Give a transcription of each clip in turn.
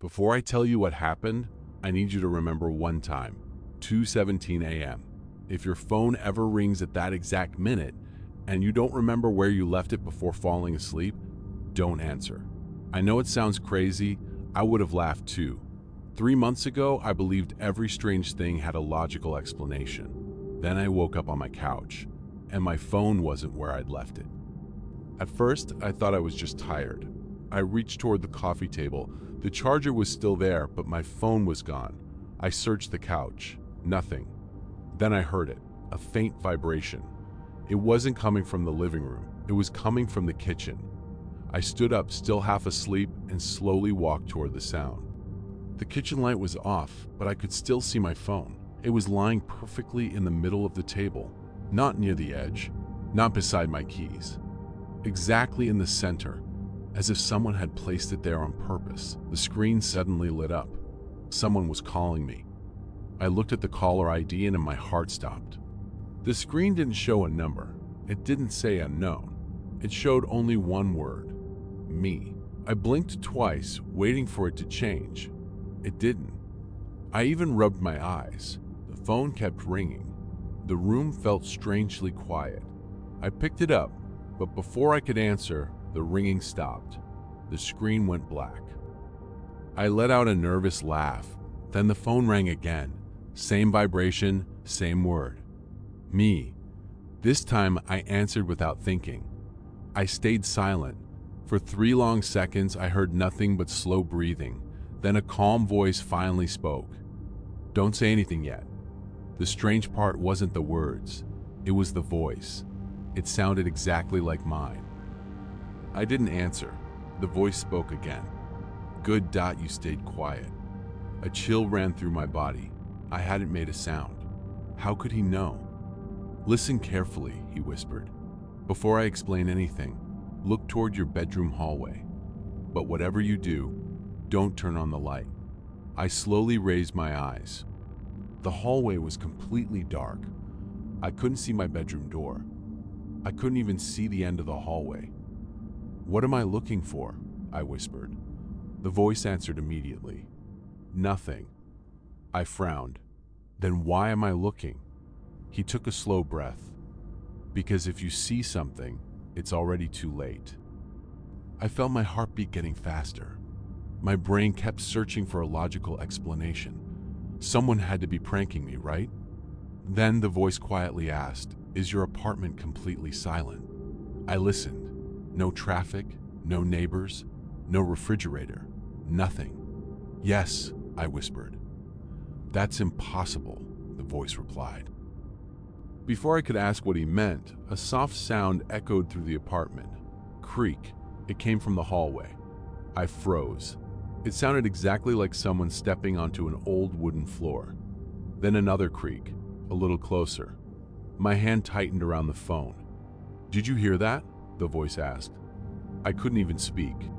Before I tell you what happened, I need you to remember one time, 2:17 a.m. If your phone ever rings at that exact minute and you don't remember where you left it before falling asleep, don't answer. I know it sounds crazy. I would have laughed too. 3 months ago, I believed every strange thing had a logical explanation. Then I woke up on my couch, and my phone wasn't where I'd left it. At first, I thought I was just tired. I reached toward the coffee table. The charger was still there, but my phone was gone. I searched the couch. Nothing. Then I heard it, a faint vibration. It wasn't coming from the living room. It was coming from the kitchen. I stood up, still half asleep, and slowly walked toward the sound. The kitchen light was off, but I could still see my phone. It was lying perfectly in the middle of the table, not near the edge, not beside my keys. Exactly in the center, as if someone had placed it there on purpose. The screen suddenly lit up. Someone was calling me. I looked at the caller ID and my heart stopped. The screen didn't show a number. It didn't say unknown. It showed only one word: me. I blinked twice, waiting for it to change. It didn't. I even rubbed my eyes. The phone kept ringing. The room felt strangely quiet. I picked it up, but before I could answer, the ringing stopped. The screen went black. I let out a nervous laugh. Then the phone rang again. Same vibration, same word. Me. This time I answered without thinking. I stayed silent. For 3 long seconds I heard nothing but slow breathing. Then a calm voice finally spoke. "Don't say anything yet." The strange part wasn't the words. It was the voice. It sounded exactly like mine. I didn't answer. The voice spoke again. "Good. You stayed quiet." A chill ran through my body. I hadn't made a sound. How could he know? "Listen carefully," he whispered. "Before I explain anything, look toward your bedroom hallway. But whatever you do, don't turn on the light." I slowly raised my eyes. The hallway was completely dark. I couldn't see my bedroom door. I couldn't even see the end of the hallway. "What am I looking for?" I whispered. The voice answered immediately. "Nothing." I frowned. "Then why am I looking?" He took a slow breath. "Because if you see something, it's already too late." I felt my heartbeat getting faster. My brain kept searching for a logical explanation. Someone had to be pranking me, right? Then the voice quietly asked, "Is your apartment completely silent?" I listened. No traffic, no neighbors, no refrigerator, nothing. "Yes," I whispered. "That's impossible," the voice replied. Before I could ask what he meant, a soft sound echoed through the apartment. Creak. It came from the hallway. I froze. It sounded exactly like someone stepping onto an old wooden floor. Then another creak, a little closer. My hand tightened around the phone. "Did you hear that?" the voice asked. I couldn't even speak.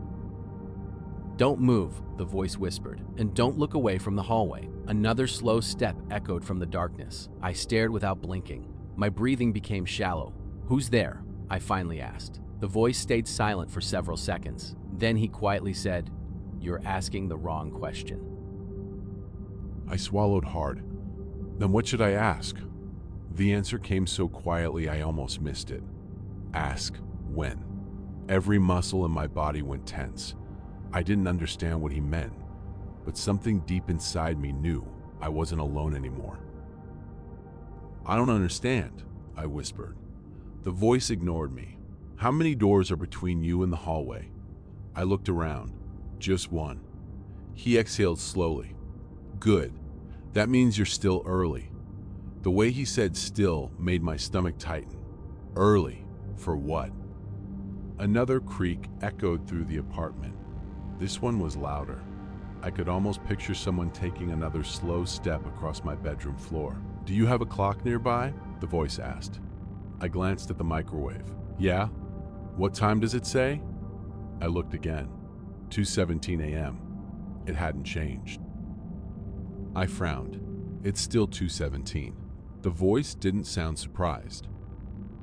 "Don't move," the voice whispered, "and don't look away from the hallway." Another slow step echoed from the darkness. I stared without blinking. My breathing became shallow. "Who's there?" I finally asked. The voice stayed silent for several seconds. Then he quietly said, "You're asking the wrong question." I swallowed hard. Then what should I ask? The answer came so quietly I almost missed it. Ask when. Every muscle in my body went tense. I didn't understand what he meant, but something deep inside me knew I wasn't alone anymore. "I don't understand," I whispered. The voice ignored me. "How many doors are between you and the hallway?" I looked around. "Just one." He exhaled slowly. "Good. That means you're still early." The way he said "still" made my stomach tighten. Early? For what? Another creak echoed through the apartment. This one was louder. I could almost picture someone taking another slow step across my bedroom floor. "Do you have a clock nearby?" the voice asked. I glanced at the microwave. "Yeah? What time does it say?" I looked again. 2:17 a.m. It hadn't changed. I frowned. It's still 2:17. The voice didn't sound surprised.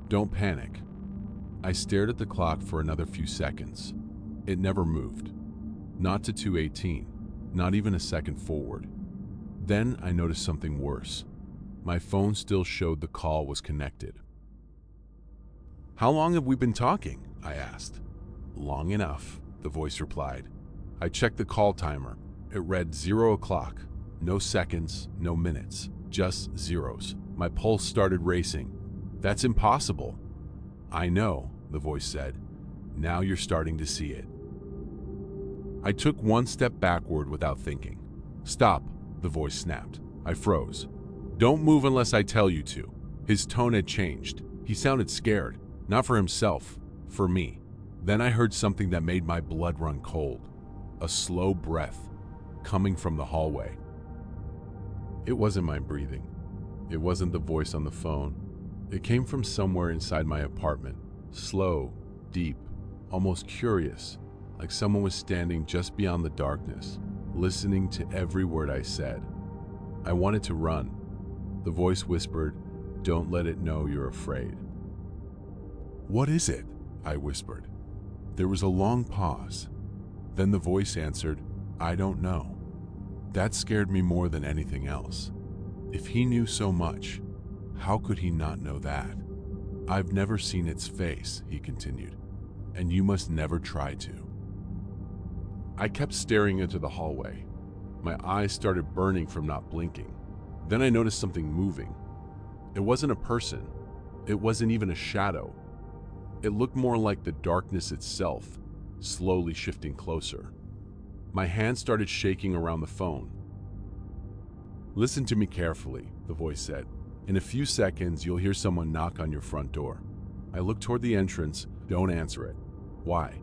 "Don't panic." I stared at the clock for another few seconds. It never moved. Not to 2:18. not even a second forward. Then I noticed something worse. My phone still showed the call was connected. "How long have we been talking?" I asked. "Long enough," the voice replied. I checked the call timer. It read 0 o'clock. No seconds, no minutes, just zeros. My pulse started racing. "That's impossible." "I know," the voice said. "Now you're starting to see it." I took one step backward without thinking. "Stop," the voice snapped. I froze. "Don't move unless I tell you to." His tone had changed. He sounded scared, not for himself, for me. Then I heard something that made my blood run cold. A slow breath coming from the hallway. It wasn't my breathing. It wasn't the voice on the phone. It came from somewhere inside my apartment. Slow, deep, almost curious, like someone was standing just beyond the darkness, listening to every word I said. I wanted to run. The voice whispered, "Don't let it know you're afraid." "What is it?" I whispered. There was a long pause. Then the voice answered, "I don't know." That scared me more than anything else. If he knew so much, how could he not know that? "I've never seen its face," he continued, "and you must never try to." I kept staring into the hallway. My eyes started burning from not blinking. Then I noticed something moving. It wasn't a person. It wasn't even a shadow. It looked more like the darkness itself, slowly shifting closer. My hand started shaking around the phone. "Listen to me carefully," the voice said. "In a few seconds, you'll hear someone knock on your front door." I looked toward the entrance. "Don't answer it." "Why?"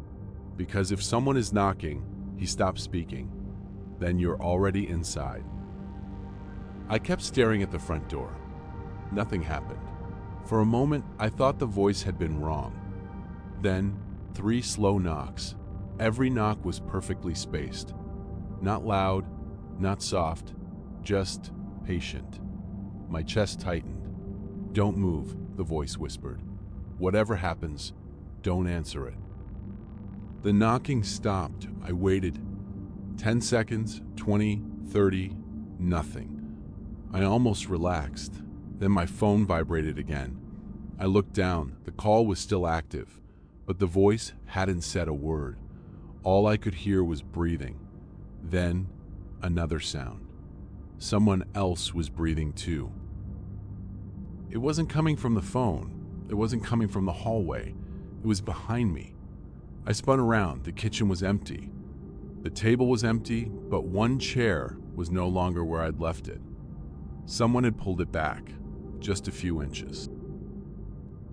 "Because if someone is knocking," he stopped speaking, "then you're already inside." I kept staring at the front door. Nothing happened. For a moment, I thought the voice had been wrong. Then, 3 slow knocks. Every knock was perfectly spaced. Not loud, not soft, just patient. My chest tightened. "Don't move," the voice whispered. "Whatever happens, don't answer it." The knocking stopped. I waited. 10 seconds, 20, 30, nothing. I almost relaxed. Then my phone vibrated again. I looked down. The call was still active, but the voice hadn't said a word. All I could hear was breathing. Then, another sound. Someone else was breathing too. It wasn't coming from the phone. It wasn't coming from the hallway. It was behind me. I spun around. The kitchen was empty. The table was empty, but one chair was no longer where I'd left it. Someone had pulled it back, just a few inches.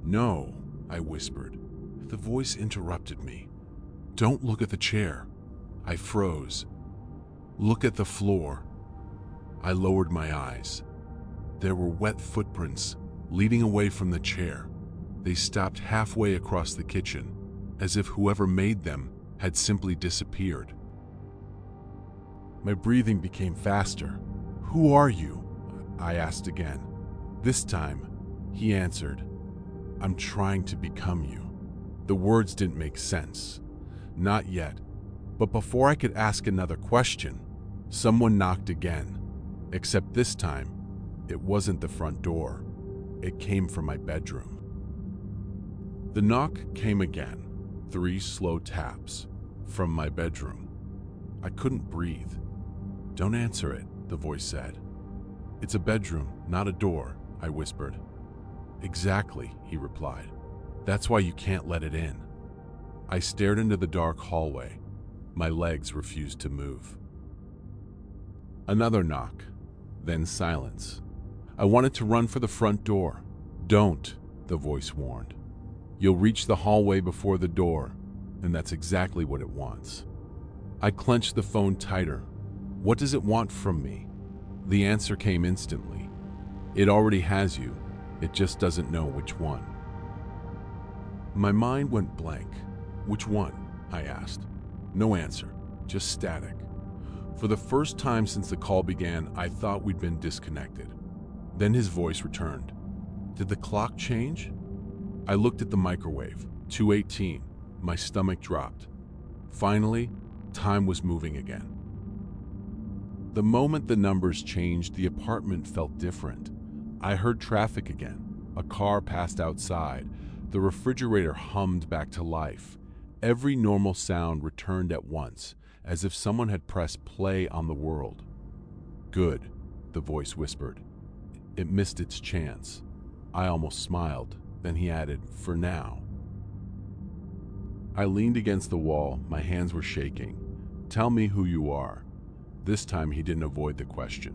"No," I whispered. The voice interrupted me. "Don't look at the chair." I froze. "Look at the floor." I lowered my eyes. There were wet footprints leading away from the chair. They stopped halfway across the kitchen, as if whoever made them had simply disappeared. My breathing became faster. "Who are you?" I asked again. This time, he answered, "I'm trying to become you." The words didn't make sense. Not yet. But before I could ask another question, someone knocked again. Except this time, it wasn't the front door. It came from my bedroom. The knock came again. 3 slow taps from my bedroom. I couldn't breathe. "Don't answer it," the voice said. "It's a bedroom, not a door," I whispered. "Exactly," he replied. "That's why you can't let it in." I stared into the dark hallway. My legs refused to move. Another knock, then silence. I wanted to run for the front door. "Don't," the voice warned. "You'll reach the hallway before the door, and that's exactly what it wants." I clenched the phone tighter. What does it want from me? The answer came instantly. It already has you. It just doesn't know which one. My mind went blank. "Which one?" I asked. No answer, just static. For the first time since the call began, I thought we'd been disconnected. Then his voice returned. "Did the clock change?" I looked at the microwave. 2:18. My stomach dropped. Finally, time was moving again. The moment the numbers changed, the apartment felt different. I heard traffic again. A car passed outside. The refrigerator hummed back to life. Every normal sound returned at once, as if someone had pressed play on the world. "Good," the voice whispered. It missed its chance. I almost smiled. Then he added, "For now." I leaned against the wall. My hands were shaking. "Tell me who you are." This time he didn't avoid the question.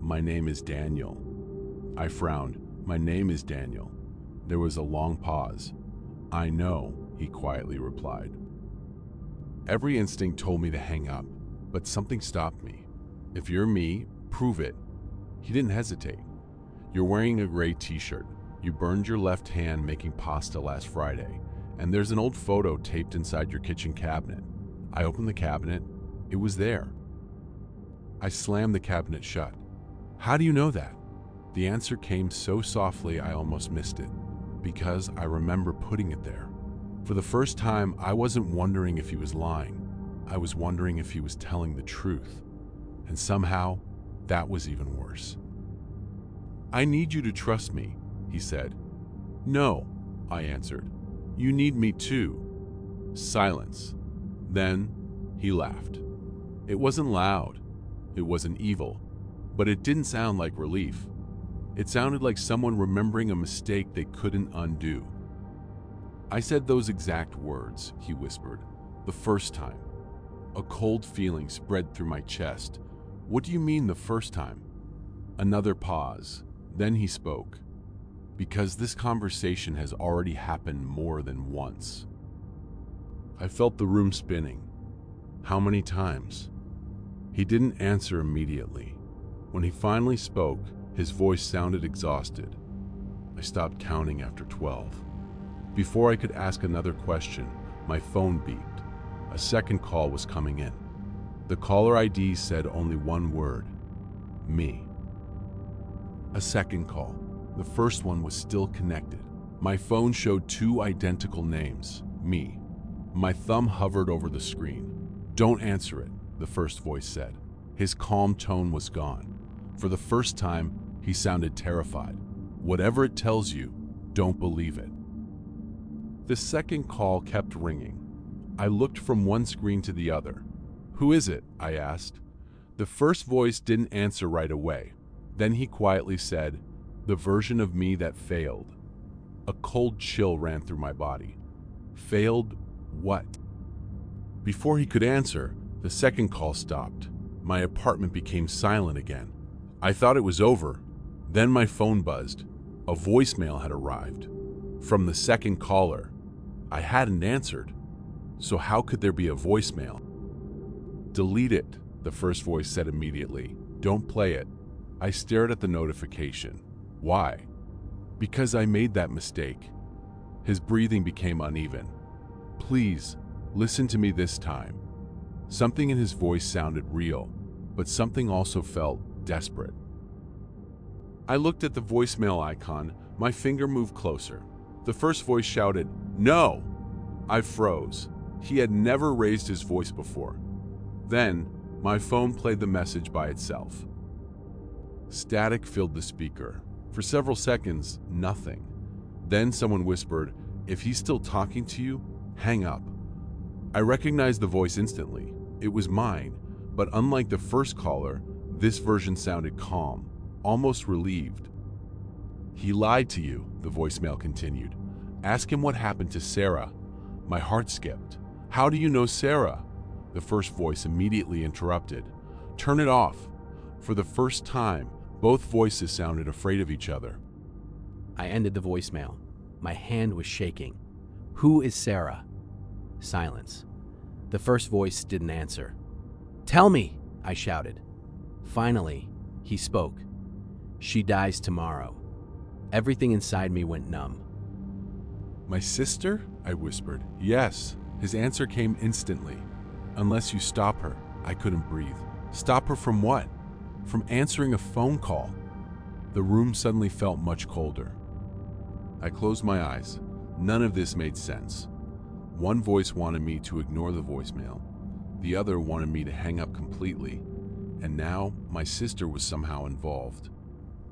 "My name is Daniel." I frowned. "My name is Daniel." There was a long pause. "I know," he quietly replied. Every instinct told me to hang up, but something stopped me. "If you're me, prove it." He didn't hesitate. "You're wearing a gray t-shirt. You burned your left hand making pasta last Friday, and there's an old photo taped inside your kitchen cabinet." I opened the cabinet. It was there. I slammed the cabinet shut. "How do you know that?" The answer came so softly I almost missed it. "Because I remember putting it there." For the first time, I wasn't wondering if he was lying. I was wondering if he was telling the truth. And somehow, that was even worse. "I need you to trust me," he said. "No," I answered. "You need me too." Silence. Then he laughed. It wasn't loud. It wasn't evil. But it didn't sound like relief. It sounded like someone remembering a mistake they couldn't undo. "I said those exact words," he whispered, "the first time." A cold feeling spread through my chest. "What do you mean the first time?" Another pause. Then he spoke. "Because this conversation has already happened more than once." I felt the room spinning. "How many times?" He didn't answer immediately. When he finally spoke, his voice sounded exhausted. I stopped counting after 12. Before I could ask another question, my phone beeped. A second call was coming in. The caller ID said only one word: me. A second call. The first one was still connected. My phone showed two identical names: me. My thumb hovered over the screen. "Don't answer it," the first voice said. His calm tone was gone. For the first time, he sounded terrified. "Whatever it tells you, don't believe it." The second call kept ringing. I looked from one screen to the other. "Who is it?" I asked. The first voice didn't answer right away. Then he quietly said, "The version of me that failed." A cold chill ran through my body. Failed what? Before he could answer, the second call stopped. My apartment became silent again. I thought it was over. Then my phone buzzed. A voicemail had arrived. From the second caller. I hadn't answered. So how could there be a voicemail? "Delete it," the first voice said immediately. "Don't play it." I stared at the notification. Why? Because I made that mistake. His breathing became uneven. "Please, listen to me this time." Something in his voice sounded real, but something also felt desperate. I looked at the voicemail icon. My finger moved closer. The first voice shouted, "No!" I froze. He had never raised his voice before. Then, my phone played the message by itself. Static filled the speaker. For several seconds, nothing. Then someone whispered, "If he's still talking to you, hang up." I recognized the voice instantly. It was mine, but unlike the first caller, this version sounded calm, almost relieved. "He lied to you," the voicemail continued. "Ask him what happened to Sarah." My heart skipped. "How do you know Sarah?" The first voice immediately interrupted. "Turn it off." For the first time, both voices sounded afraid of each other. I ended the voicemail. My hand was shaking. "Who is Sarah?" Silence. The first voice didn't answer. "Tell me!" I shouted. Finally, he spoke. "She dies tomorrow." Everything inside me went numb. "My sister?" I whispered. "Yes." His answer came instantly. "Unless you stop her." I couldn't breathe. "Stop her from what?" "From answering a phone call." The room suddenly felt much colder. I closed my eyes. None of this made sense. One voice wanted me to ignore the voicemail. The other wanted me to hang up completely. And now my sister was somehow involved.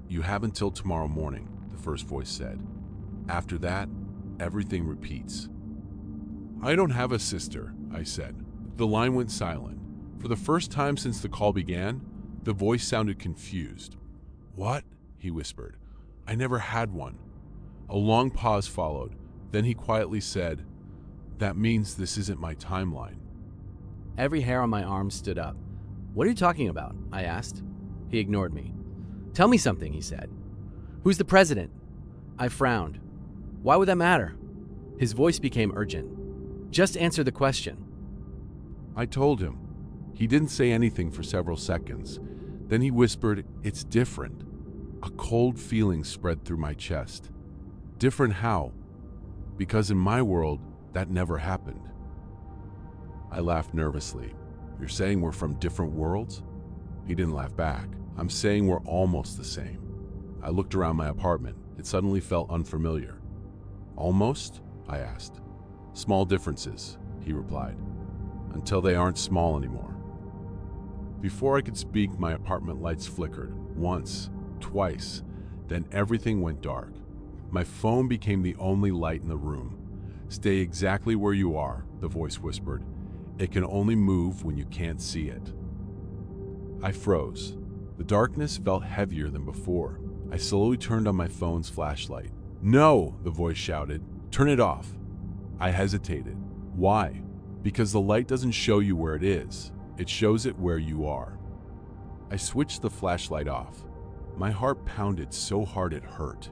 "You have until tomorrow morning," the first voice said. "After that, everything repeats." "I don't have a sister," I said. The line went silent. For the first time since the call began, the voice sounded confused. "What?" he whispered. "I never had one." A long pause followed. Then he quietly said, "That means this isn't my timeline." Every hair on my arm stood up. "What are you talking about?" I asked. He ignored me. "Tell me something," he said. "Who's the president?" I frowned. Why would that matter? His voice became urgent. "Just answer the question." I told him. He didn't say anything for several seconds. Then he whispered, "It's different." A cold feeling spread through my chest. Different how? Because in my world, that never happened. I laughed nervously. "You're saying we're from different worlds?" He didn't laugh back. "I'm saying we're almost the same." I looked around my apartment. It suddenly felt unfamiliar. "Almost?" I asked. "Small differences," he replied, "until they aren't small anymore." Before I could speak, my apartment lights flickered. Once, twice, then everything went dark. My phone became the only light in the room. "Stay exactly where you are," the voice whispered. "It can only move when you can't see it." I froze. The darkness felt heavier than before. I slowly turned on my phone's flashlight. "No!" the voice shouted. "Turn it off." I hesitated. Why? Because the light doesn't show you where it is. It shows it where you are. I switched the flashlight off. My heart pounded so hard it hurt.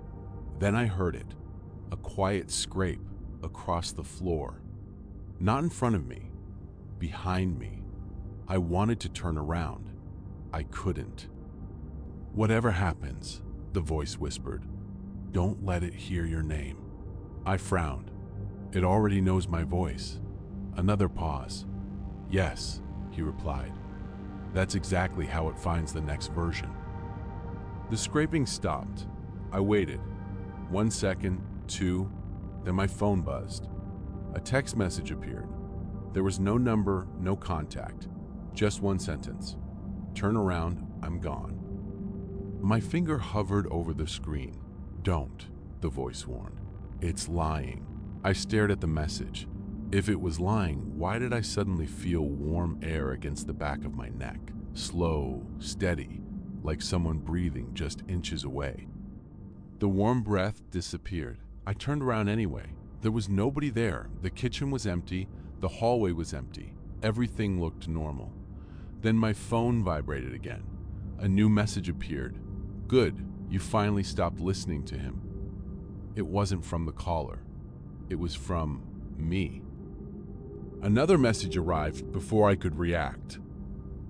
Then I heard it. A quiet scrape across the floor. Not in front of me. Behind me. I wanted to turn around. I couldn't. "Whatever happens," the voice whispered, "don't let it hear your name." I frowned. It already knows my voice. Another pause. "Yes," he replied. "That's exactly how it finds the next version." The scraping stopped. I waited. 1 second, 2, then my phone buzzed. A text message appeared. There was no number, no contact, just one sentence. "Turn around, I'm gone." My finger hovered over the screen. "Don't," the voice warned. "It's lying." I stared at the message. If it was lying, why did I suddenly feel warm air against the back of my neck? Slow, steady, like someone breathing just inches away. The warm breath disappeared. I turned around anyway. There was nobody there. The kitchen was empty. The hallway was empty. Everything looked normal. Then my phone vibrated again. A new message appeared. "Good, you finally stopped listening to him." It wasn't from the caller. It was from me. Another message arrived before I could react.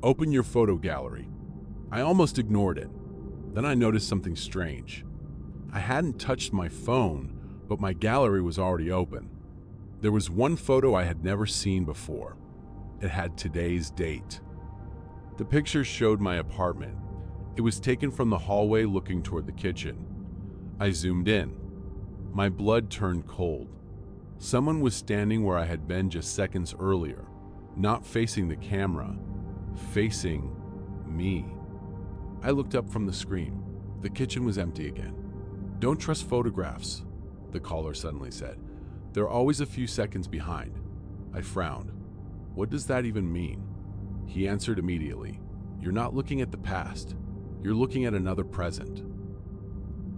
"Open your photo gallery." I almost ignored it. Then I noticed something strange. I hadn't touched my phone, but my gallery was already open. There was one photo I had never seen before. It had today's date. The picture showed my apartment. It was taken from the hallway looking toward the kitchen. I zoomed in. My blood turned cold. Someone was standing where I had been just seconds earlier, not facing the camera, facing me. I looked up from the screen. The kitchen was empty again. "Don't trust photographs," the caller suddenly said. "They're always a few seconds behind." I frowned. "What does that even mean?" He answered immediately. "You're not looking at the past. You're looking at another present."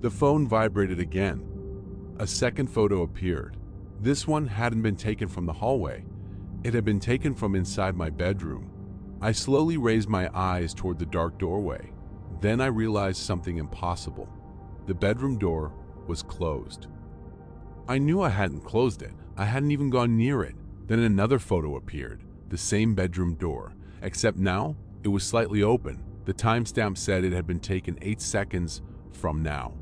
The phone vibrated again. A second photo appeared. This one hadn't been taken from the hallway. It had been taken from inside my bedroom. I slowly raised my eyes toward the dark doorway. Then I realized something impossible. The bedroom door was closed. I knew I hadn't closed it. I hadn't even gone near it. Then another photo appeared, the same bedroom door, except now it was slightly open. The timestamp said it had been taken 8 seconds from now.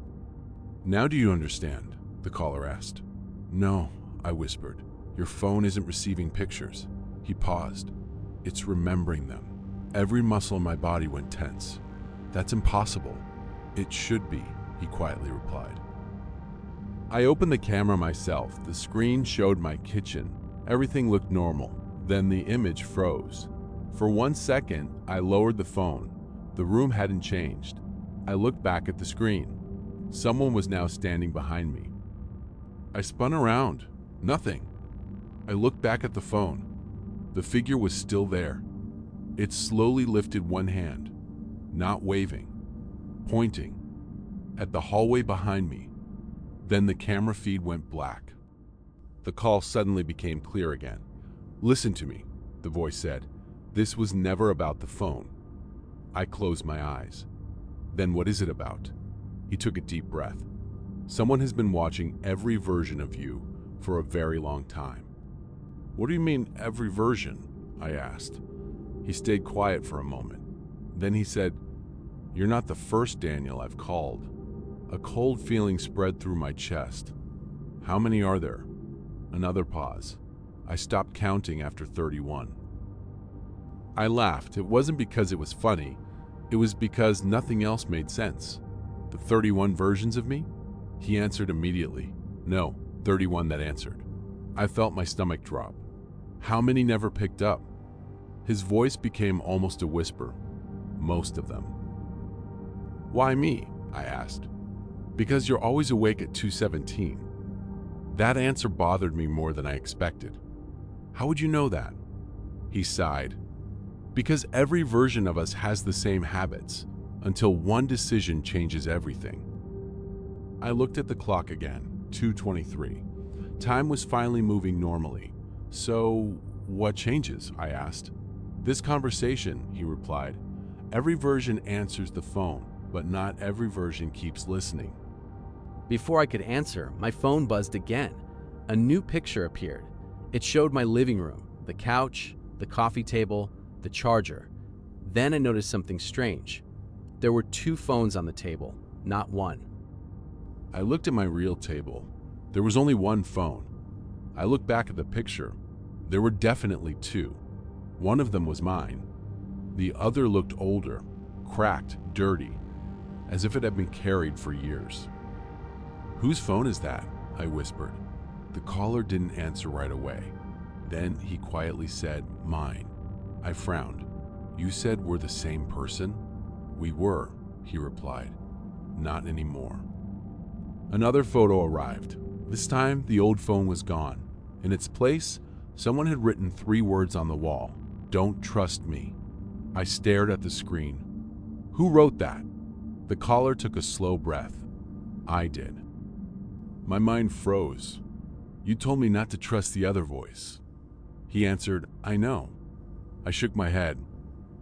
"Now do you understand?" the caller asked. "No," I whispered. "Your phone isn't receiving pictures." He paused. "It's remembering them." Every muscle in my body went tense. "That's impossible." "It should be," he quietly replied. I opened the camera myself. The screen showed my kitchen. Everything looked normal. Then the image froze. For 1 second, I lowered the phone. The room hadn't changed. I looked back at the screen. Someone was now standing behind me. I spun around. Nothing. I looked back at the phone. The figure was still there. It slowly lifted one hand, not waving, pointing, at the hallway behind me. Then the camera feed went black. The call suddenly became clear again. "Listen to me," the voice said. "This was never about the phone." I closed my eyes. "Then what is it about?" He took a deep breath. "Someone has been watching every version of you for a very long time." "What do you mean, every version?" I asked. He stayed quiet for a moment. Then he said, "You're not the first Daniel I've called." A cold feeling spread through my chest. "How many are there?" Another pause. I stopped counting after 31. I laughed. It wasn't because it was funny. It was because nothing else made sense. "The 31 versions of me?" He answered immediately. "No, 31 that answered." I felt my stomach drop. "How many never picked up?" His voice became almost a whisper. "Most of them." "Why me?" I asked. "Because you're always awake at 2:17. That answer bothered me more than I expected. "How would you know that?" He sighed. "Because every version of us has the same habits, until one decision changes everything." I looked at the clock again, 2:23. Time was finally moving normally. "So, what changes?" I asked. "This conversation," he replied. "Every version answers the phone, but not every version keeps listening." Before I could answer, my phone buzzed again. A new picture appeared. It showed my living room, the couch, the coffee table, the charger. Then I noticed something strange. There were 2 phones on the table, not one. I looked at my real table. There was only one phone. I looked back at the picture. There were definitely 2. One of them was mine. The other looked older, cracked, dirty, as if it had been carried for years. "Whose phone is that?" I whispered. The caller didn't answer right away. Then he quietly said, "Mine." I frowned. "You said we're the same person?" "We were," he replied. "Not anymore." Another photo arrived. This time, the old phone was gone. In its place, someone had written 3 words on the wall: "Don't trust me." I stared at the screen. "Who wrote that?" The caller took a slow breath. "I did." My mind froze. "You told me not to trust the other voice." He answered, "I know." I shook my head.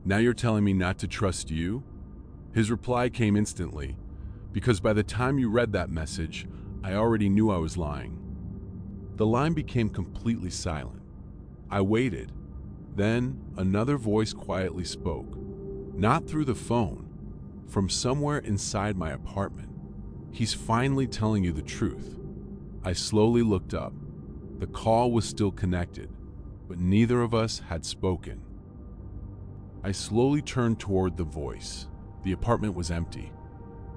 "Now you're telling me not to trust you?" His reply came instantly. "Because by the time you read that message, I already knew I was lying." The line became completely silent. I waited. Then another voice quietly spoke. Not through the phone, from somewhere inside my apartment. "He's finally telling you the truth." I slowly looked up. The call was still connected, but neither of us had spoken. I slowly turned toward the voice. The apartment was empty.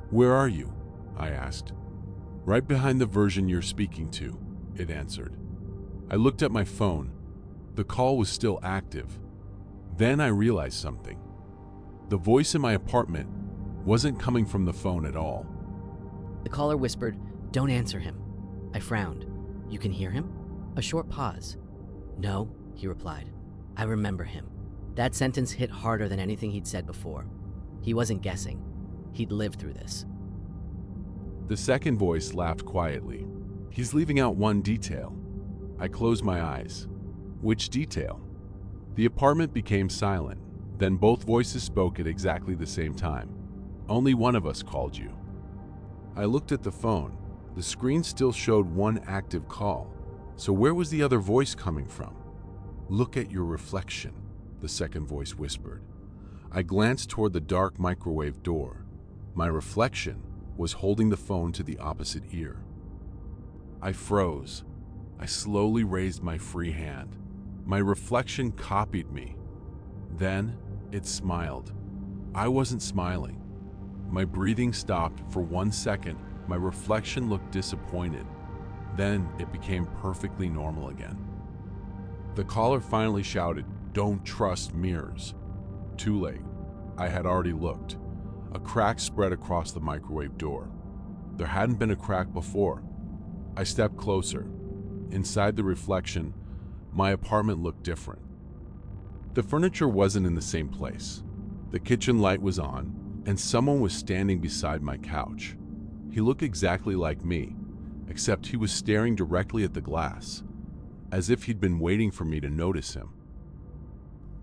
"Where are you?" I asked. "Right behind the version you're speaking to," it answered. I looked at my phone. The call was still active. Then I realized something. The voice in my apartment wasn't coming from the phone at all. The caller whispered, "Don't answer him." I frowned. "You can hear him?" A short pause. "No," he replied. "I remember him." That sentence hit harder than anything he'd said before. He wasn't guessing. He'd lived through this. The second voice laughed quietly. "He's leaving out one detail." I closed my eyes. "Which detail?" The apartment became silent. Then both voices spoke at exactly the same time. "Only one of us called you." I looked at the phone. The screen still showed one active call. So where was the other voice coming from? "Look at your reflection," the second voice whispered. I glanced toward the dark microwave door. My reflection was holding the phone to the opposite ear. I froze. I slowly raised my free hand. My reflection copied me. Then it smiled. I wasn't smiling. My breathing stopped for 1 second. My reflection looked disappointed. Then it became perfectly normal again. The caller finally shouted, Don't trust mirrors. Too late. I had already looked. A crack spread across the microwave door. There hadn't been a crack before. I stepped closer. Inside the reflection, my apartment looked different. The furniture wasn't in the same place. The kitchen light was on, and someone was standing beside my couch. He looked exactly like me, except he was staring directly at the glass, as if he'd been waiting for me to notice him.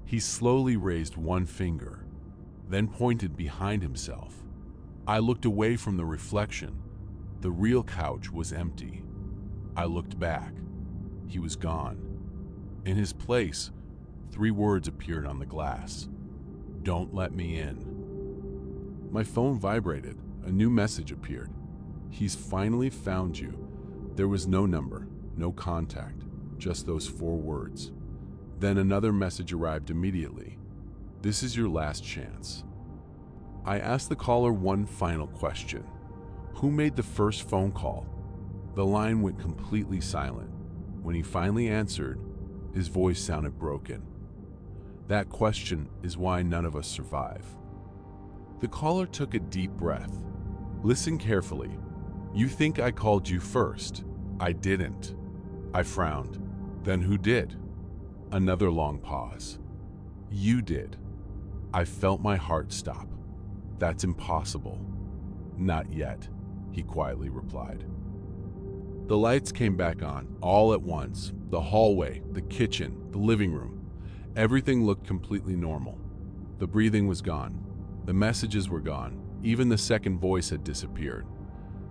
He slowly raised one finger, then pointed behind himself. I looked away from the reflection. The real couch was empty. I looked back. He was gone. In his place, 3 words appeared on the glass. "Don't let me in." My phone vibrated. A new message appeared. "He's finally found you." There was no number, no contact, just those 4 words. Then another message arrived immediately. "This is your last chance." I asked the caller one final question. Who made the first phone call? The line went completely silent. When he finally answered, his voice sounded broken. That question is why none of us survive. The caller took a deep breath. "Listen carefully. You think I called you first. I didn't." I frowned. "Then who did?" Another long pause. "You did." I felt my heart stop. "That's impossible." "Not yet," he quietly replied. The lights came back on, all at once. The hallway, the kitchen, the living room. Everything looked completely normal. The breathing was gone. The messages were gone. Even the second voice had disappeared.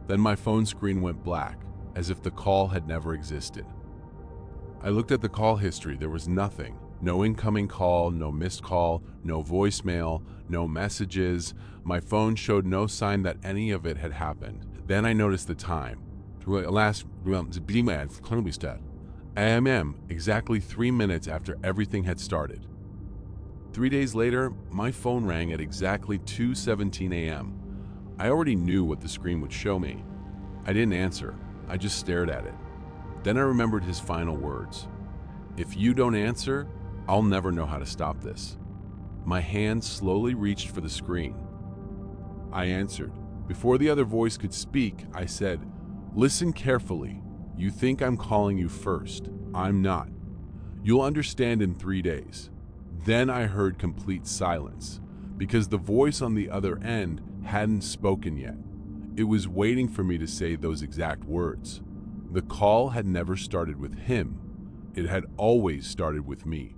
Then my phone screen went black, as if the call had never existed. I looked at the call history. There was nothing. No incoming call, no missed call, no voicemail, no messages. My phone showed no sign that any of it had happened. Then I noticed the time. AMM, exactly 3 minutes after everything had started. 3 days later, my phone rang at exactly 2:17 a.m. I already knew what the screen would show me. I didn't answer. I just stared at it. Then I remembered his final words. "If you don't answer, I'll never know how to stop this." My hand slowly reached for the screen. I answered. Before the other voice could speak, I said, "Listen carefully. You think I'm calling you first. I'm not. You'll understand in 3 days." Then I heard complete silence, because the voice on the other end hadn't spoken yet. It was waiting for me to say those exact words. The call had never started with him. It had always started with me.